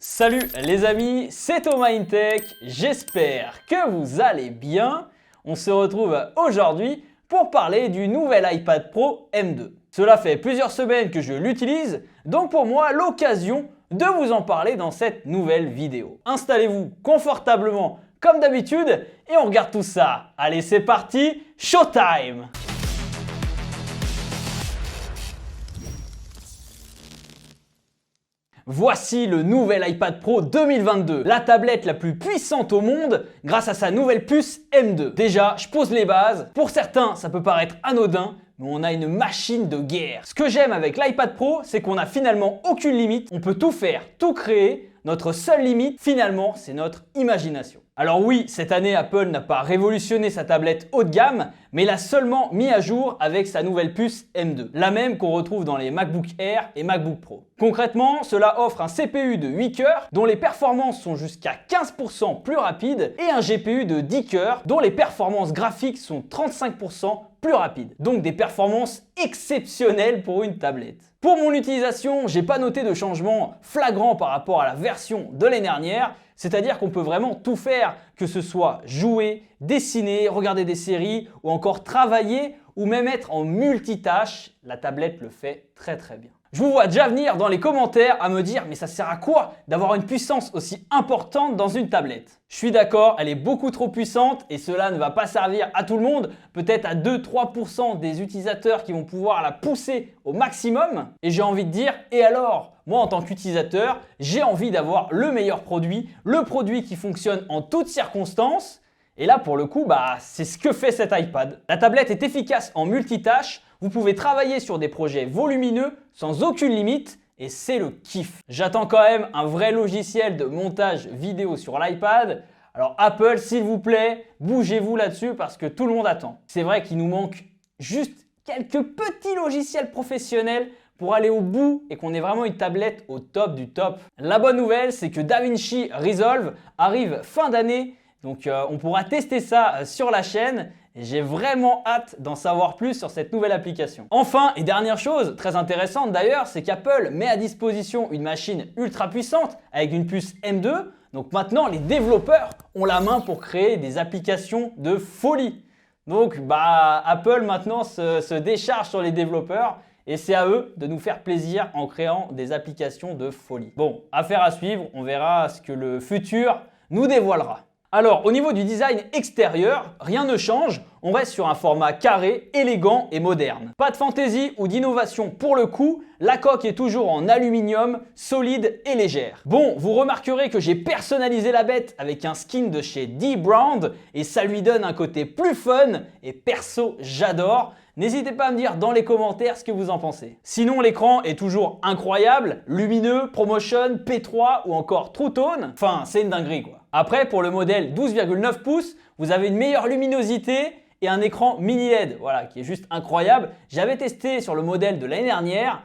Salut les amis, c'est Thomas InTech, j'espère que vous allez bien. On se retrouve aujourd'hui pour parler du nouvel iPad Pro M2. Cela fait plusieurs semaines que je l'utilise, donc pour moi l'occasion de vous en parler dans cette nouvelle vidéo. Installez-vous confortablement comme d'habitude et on regarde tout ça. Allez, c'est parti, showtime! Voici le nouvel iPad Pro 2022, la tablette la plus puissante au monde grâce à sa nouvelle puce M2. Déjà, je pose les bases. Pour certains, ça peut paraître anodin, mais on a une machine de guerre. Ce que j'aime avec l'iPad Pro, c'est qu'on n'a finalement aucune limite. On peut tout faire, tout créer. Notre seule limite, finalement, c'est notre imagination. Alors oui, cette année, Apple n'a pas révolutionné sa tablette haut de gamme, mais l'a seulement mis à jour avec sa nouvelle puce M2, la même qu'on retrouve dans les MacBook Air et MacBook Pro. Concrètement, cela offre un CPU de 8 cœurs dont les performances sont jusqu'à 15% plus rapides et un GPU de 10 cœurs dont les performances graphiques sont 35% plus rapides. Donc des performances exceptionnelles pour une tablette. Pour mon utilisation, j'ai pas noté de changement flagrant par rapport à la version de l'année dernière, c'est-à-dire qu'on peut vraiment tout faire, que ce soit jouer, dessiner, regarder des séries ou encore travailler ou même être en multitâche, la tablette le fait très bien. Je vous vois déjà venir dans les commentaires à me dire mais ça sert à quoi d'avoir une puissance aussi importante dans une tablette? Je suis d'accord, elle est beaucoup trop puissante et cela ne va pas servir à tout le monde, peut-être à 2-3% des utilisateurs qui vont pouvoir la pousser au maximum. Et j'ai envie de dire, et alors? Moi en tant qu'utilisateur, j'ai envie d'avoir le meilleur produit, le produit qui fonctionne en toutes circonstances. Et là pour le coup, c'est ce que fait cet iPad. La tablette est efficace en multitâche, vous pouvez travailler sur des projets volumineux sans aucune limite et c'est le kiff. J'attends quand même un vrai logiciel de montage vidéo sur l'iPad. Alors Apple, s'il vous plaît, bougez-vous là-dessus parce que tout le monde attend. C'est vrai qu'il nous manque juste quelques petits logiciels professionnels pour aller au bout et qu'on ait vraiment une tablette au top du top. La bonne nouvelle, c'est que DaVinci Resolve arrive fin d'année. Donc on pourra tester ça sur la chaîne et j'ai vraiment hâte d'en savoir plus sur cette nouvelle application. Enfin, et dernière chose, très intéressante d'ailleurs, c'est qu'Apple met à disposition une machine ultra puissante avec une puce M2. Donc maintenant, les développeurs ont la main pour créer des applications de folie. Donc Apple maintenant se décharge sur les développeurs et c'est à eux de nous faire plaisir en créant des applications de folie. Bon, affaire à suivre, on verra ce que le futur nous dévoilera. Alors, au niveau du design extérieur, rien ne change, on reste sur un format carré, élégant et moderne. Pas de fantaisie ou d'innovation pour le coup, la coque est toujours en aluminium, solide et légère. Bon, vous remarquerez que j'ai personnalisé la bête avec un skin de chez dbrand et ça lui donne un côté plus fun et perso, j'adore. N'hésitez pas à me dire dans les commentaires ce que vous en pensez. Sinon, l'écran est toujours incroyable, lumineux, ProMotion, P3 ou encore True Tone. Enfin, c'est une dinguerie quoi. Après, pour le modèle 12,9 pouces, vous avez une meilleure luminosité et un écran mini LED, voilà, qui est juste incroyable. J'avais testé sur le modèle de l'année dernière,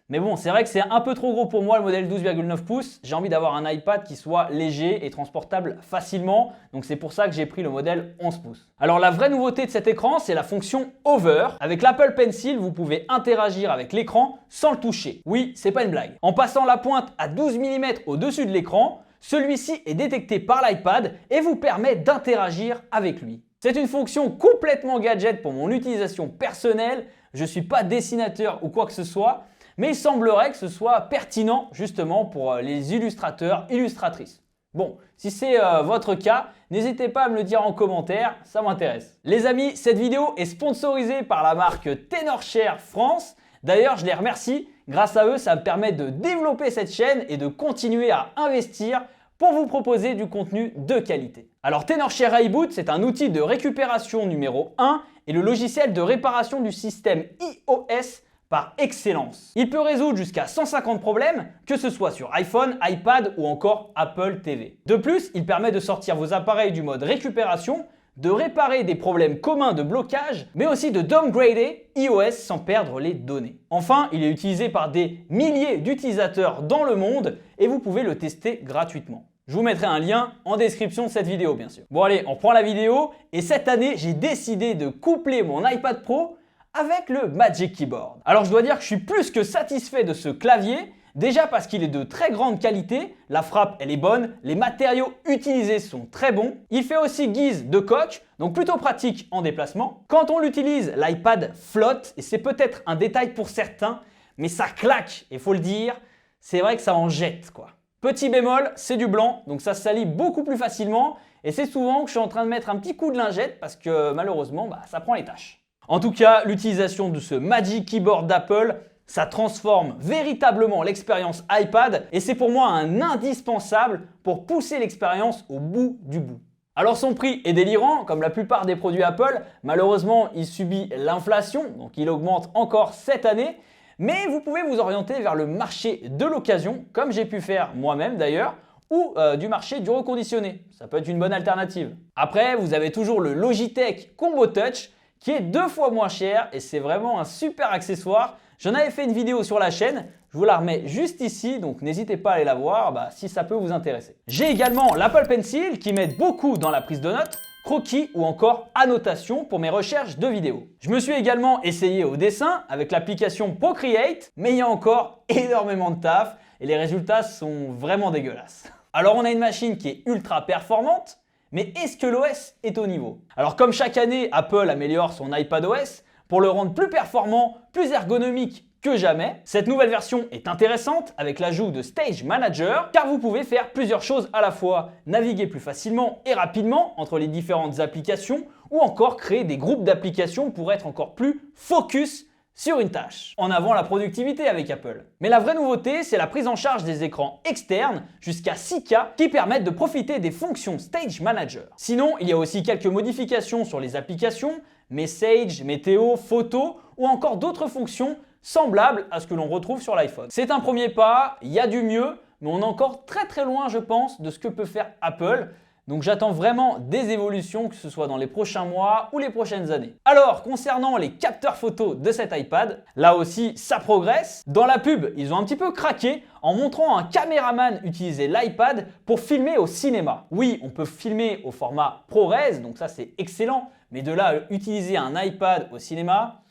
mais bon, c'est vrai que c'est un peu trop gros pour moi le modèle 12,9 pouces. J'ai envie d'avoir un iPad qui soit léger et transportable facilement, donc c'est pour ça que j'ai pris le modèle 11 pouces. Alors la vraie nouveauté de cet écran, c'est la fonction Hover. Avec l'Apple Pencil, vous pouvez interagir avec l'écran sans le toucher. Oui, c'est pas une blague. En passant la pointe à 12 mm au-dessus de l'écran, celui-ci est détecté par l'iPad et vous permet d'interagir avec lui. C'est une fonction complètement gadget pour mon utilisation personnelle. Je ne suis pas dessinateur ou quoi que ce soit, mais il semblerait que ce soit pertinent justement pour les illustrateurs, illustratrices. Bon, si c'est votre cas, n'hésitez pas à me le dire en commentaire, ça m'intéresse. Les amis, cette vidéo est sponsorisée par la marque Tenorshare France. D'ailleurs, je les remercie. Grâce à eux, ça me permet de développer cette chaîne et de continuer à investir pour vous proposer du contenu de qualité. Alors Tenorshare iBoot, c'est un outil de récupération numéro 1 et le logiciel de réparation du système iOS par excellence. Il peut résoudre jusqu'à 150 problèmes, que ce soit sur iPhone, iPad ou encore Apple TV. De plus, il permet de sortir vos appareils du mode récupération, de réparer des problèmes communs de blocage, mais aussi de downgrader iOS sans perdre les données. Enfin, il est utilisé par des milliers d'utilisateurs dans le monde et vous pouvez le tester gratuitement. Je vous mettrai un lien en description de cette vidéo bien sûr. Bon allez, on reprend la vidéo et cette année, j'ai décidé de coupler mon iPad Pro avec le Magic Keyboard. Alors je dois dire que je suis plus que satisfait de ce clavier. Déjà parce qu'il est de très grande qualité, la frappe elle est bonne, les matériaux utilisés sont très bons. Il fait aussi guise de coque, donc plutôt pratique en déplacement. Quand on l'utilise, l'iPad flotte et c'est peut-être un détail pour certains, mais ça claque, il faut le dire, c'est vrai que ça en jette quoi. Petit bémol, c'est du blanc, donc ça se salit beaucoup plus facilement et c'est souvent que je suis en train de mettre un petit coup de lingette parce que malheureusement ça prend les tâches. En tout cas, l'utilisation de ce Magic Keyboard d'Apple, ça transforme véritablement l'expérience iPad et c'est pour moi un indispensable pour pousser l'expérience au bout du bout. Alors son prix est délirant, comme la plupart des produits Apple, malheureusement il subit l'inflation, donc il augmente encore cette année, mais vous pouvez vous orienter vers le marché de l'occasion, comme j'ai pu faire moi-même d'ailleurs, ou du marché du reconditionné, ça peut être une bonne alternative. Après, vous avez toujours le Logitech Combo Touch, qui est 2 fois moins cher et c'est vraiment un super accessoire. J'en avais fait une vidéo sur la chaîne, je vous la remets juste ici, donc n'hésitez pas à aller la voir si ça peut vous intéresser. J'ai également l'Apple Pencil qui m'aide beaucoup dans la prise de notes, croquis ou encore annotation pour mes recherches de vidéos. Je me suis également essayé au dessin avec l'application Procreate, mais il y a encore énormément de taf et les résultats sont vraiment dégueulasses. Alors on a une machine qui est ultra performante, mais est-ce que l'OS est au niveau? Alors comme chaque année, Apple améliore son iPadOS pour le rendre plus performant, plus ergonomique que jamais. Cette nouvelle version est intéressante avec l'ajout de Stage Manager car vous pouvez faire plusieurs choses à la fois, naviguer plus facilement et rapidement entre les différentes applications ou encore créer des groupes d'applications pour être encore plus focus sur une tâche. En avant la productivité avec Apple. Mais la vraie nouveauté, c'est la prise en charge des écrans externes jusqu'à 6K qui permettent de profiter des fonctions Stage Manager. Sinon, il y a aussi quelques modifications sur les applications, Message, Météo, Photo ou encore d'autres fonctions semblables à ce que l'on retrouve sur l'iPhone. C'est un premier pas, il y a du mieux, mais on est encore très loin je pense de ce que peut faire Apple. Donc j'attends vraiment des évolutions, que ce soit dans les prochains mois ou les prochaines années. Alors, concernant les capteurs photos de cet iPad, là aussi ça progresse. Dans la pub, ils ont un petit peu craqué en montrant un caméraman utiliser l'iPad pour filmer au cinéma. Oui, on peut filmer au format ProRes, donc ça c'est excellent, mais de là à utiliser un iPad au cinéma,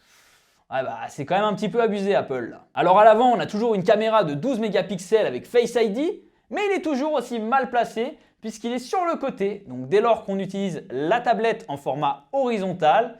c'est quand même un petit peu abusé Apple là. Alors à l'avant, on a toujours une caméra de 12 mégapixels avec Face ID, mais il est toujours aussi mal placé puisqu'il est sur le côté. Donc dès lors qu'on utilise la tablette en format horizontal,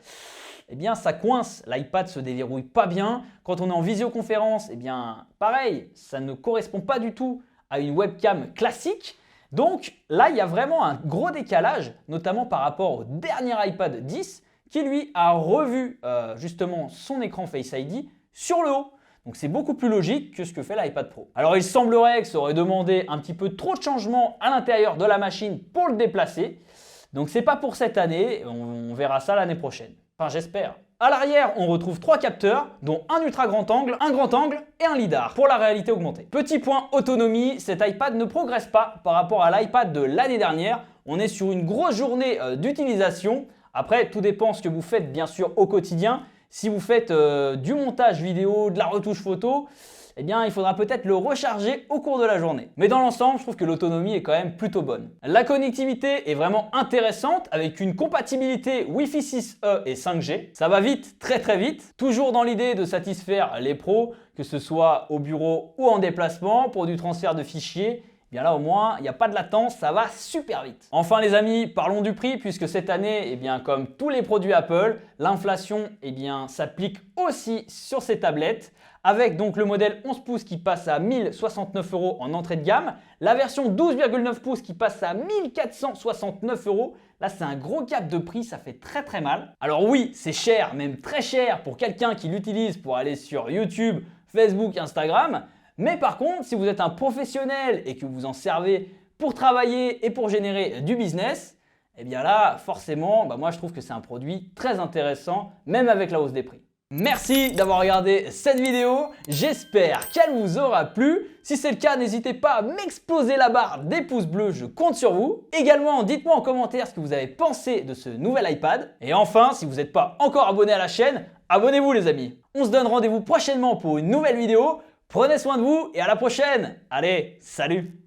eh bien ça coince, l'iPad se déverrouille pas bien. Quand on est en visioconférence, eh bien pareil, ça ne correspond pas du tout à une webcam classique. Donc là, il y a vraiment un gros décalage, notamment par rapport au dernier iPad 10 qui lui a revu justement son écran Face ID sur le haut. Donc c'est beaucoup plus logique que ce que fait l'iPad Pro. Alors il semblerait que ça aurait demandé un petit peu trop de changements à l'intérieur de la machine pour le déplacer. Donc c'est pas pour cette année, on verra ça l'année prochaine. Enfin j'espère. À l'arrière, on retrouve 3 capteurs, dont un ultra grand angle, un grand angle et un lidar pour la réalité augmentée. Petit point autonomie, cet iPad ne progresse pas par rapport à l'iPad de l'année dernière. On est sur une grosse journée d'utilisation. Après, tout dépend ce que vous faites bien sûr au quotidien. Si vous faites du montage vidéo, de la retouche photo, eh bien il faudra peut-être le recharger au cours de la journée. Mais dans l'ensemble, je trouve que l'autonomie est quand même plutôt bonne. La connectivité est vraiment intéressante avec une compatibilité Wi-Fi 6E et 5G. Ça va vite, très vite, toujours dans l'idée de satisfaire les pros, que ce soit au bureau ou en déplacement pour du transfert de fichiers. Bien là au moins, il n'y a pas de latence, ça va super vite. Enfin les amis, parlons du prix puisque cette année, eh bien, comme tous les produits Apple, l'inflation s'applique aussi sur ces tablettes avec donc le modèle 11 pouces qui passe à 1069 € en entrée de gamme, la version 12,9 pouces qui passe à 1469 €. Là, c'est un gros gap de prix, ça fait très mal. Alors oui, c'est cher, même très cher pour quelqu'un qui l'utilise pour aller sur YouTube, Facebook, Instagram. Mais par contre, si vous êtes un professionnel et que vous en servez pour travailler et pour générer du business, eh bien là, forcément, moi je trouve que c'est un produit très intéressant, même avec la hausse des prix. Merci d'avoir regardé cette vidéo, j'espère qu'elle vous aura plu. Si c'est le cas, n'hésitez pas à m'exploser la barre des pouces bleus, je compte sur vous. Également, dites-moi en commentaire ce que vous avez pensé de ce nouvel iPad. Et enfin, si vous n'êtes pas encore abonné à la chaîne, abonnez-vous les amis. On se donne rendez-vous prochainement pour une nouvelle vidéo. Prenez soin de vous et à la prochaine. Allez, salut!